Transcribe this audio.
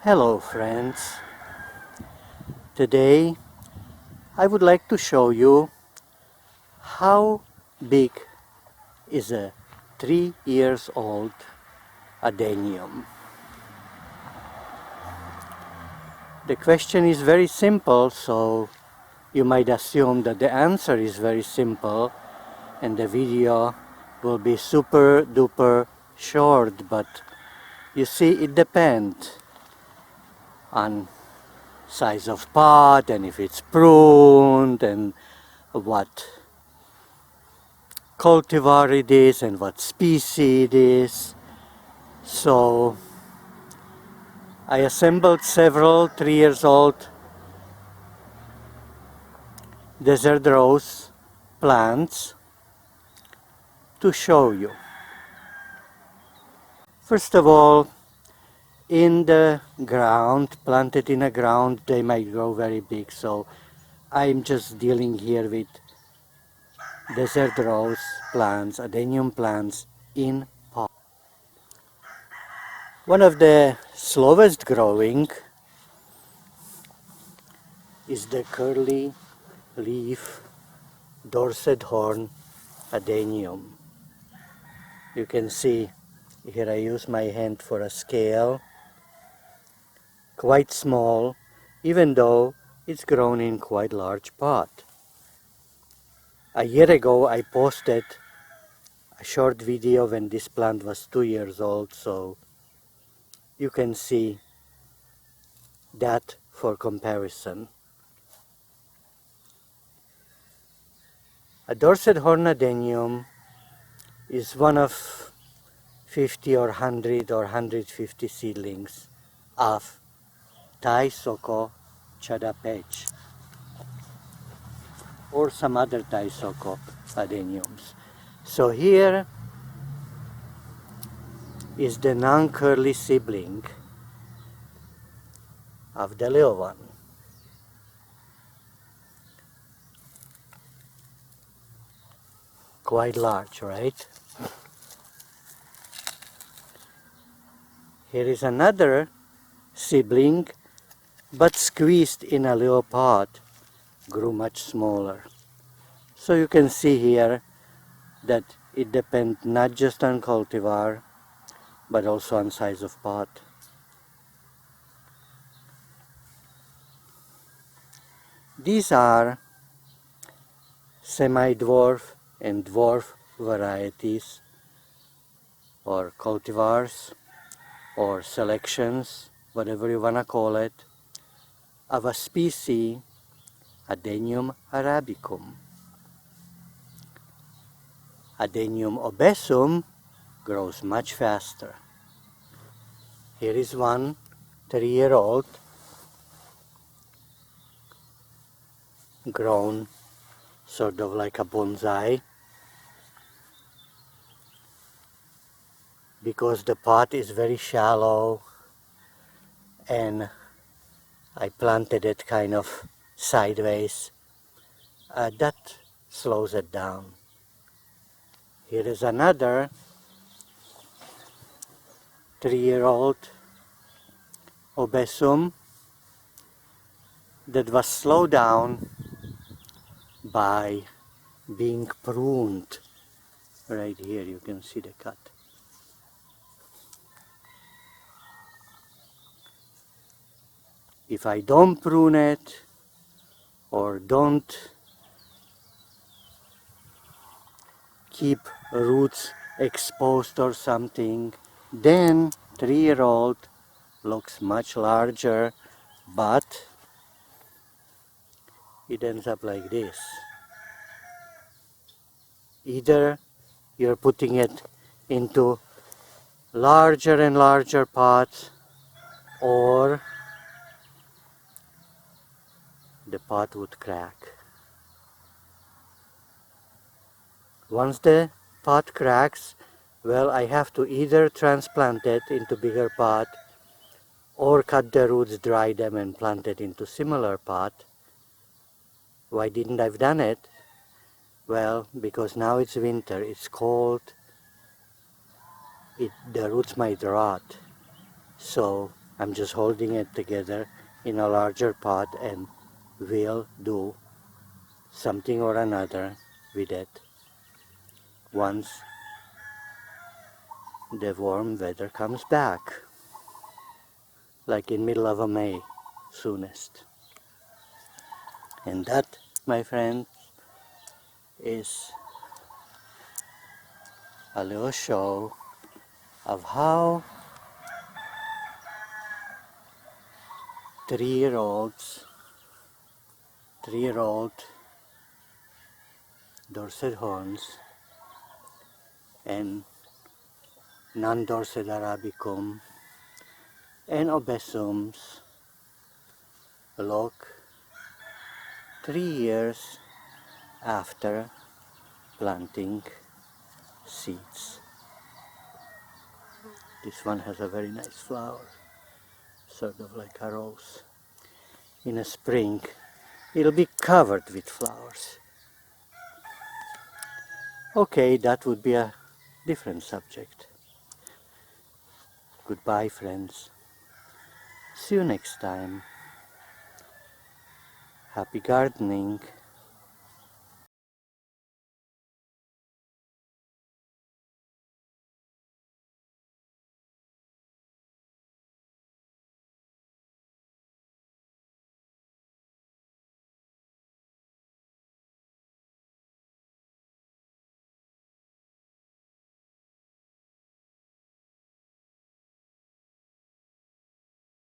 Hello friends, today I would like to show you how big is a 3 years old Adenium. The question is very simple, so you might assume that the answer is very simple and the video will be super duper short, but you see it depends on size of pot and if it's pruned and what cultivar it is and what species it is. So I assembled several 3 years old desert rose plants to show you. First of all, in the ground, planted in the ground, they might grow very big, so I'm just dealing here with desert rose plants, adenium plants in pot. One of the slowest growing is the curly leaf Dorset horn Adenium. You can see here I use my hand for a scale. Quite small, even though it's grown in quite large pot. A year ago I posted a short video when this plant was 2 years old, so you can see that for comparison. A Dorset horn Adenium is one of 50 or 100 or 150 seedlings of Thai Soko Chadapech or some other Thai Soko Adeniums. So here is the non-curly sibling of the little one. Quite large, right? Here is another sibling, but squeezed in a little pot, grew much smaller. So you can see here that it depends not just on cultivar, but also on size of pot. These are semi-dwarf and dwarf varieties, or cultivars, or selections, whatever you want to call it, of a species, Adenium arabicum. Adenium obesum grows much faster. Here is one 3-year-old grown sort of like a bonsai, because the pot is very shallow and I planted it kind of sideways. That slows it down. Here is another 3-year-old obesum that was slowed down by being pruned. Right here you can see the cut. If I don't prune it or don't keep roots exposed or something, then 3-year-old looks much larger, but it ends up like this. Either you're putting it into larger and larger pots, or the pot would crack. Once the pot cracks, well, I have to either transplant it into bigger pot or cut the roots, dry them and plant it into similar pot. Why didn't I have done it? Well, because now it's winter, it's cold, the roots might rot. So I'm just holding it together in a larger pot and we'll do something or another with it once the warm weather comes back, like in middle of a May soonest. And that, my friend, is a little show of how 3-year-old Dorset horns and non-Dorset arabicum and obesums look 3 years after planting seeds. This one has a very nice flower, sort of like a rose. In the spring, it'll be covered with flowers. Okay, that would be a different subject. Goodbye, friends. See you next time. Happy gardening.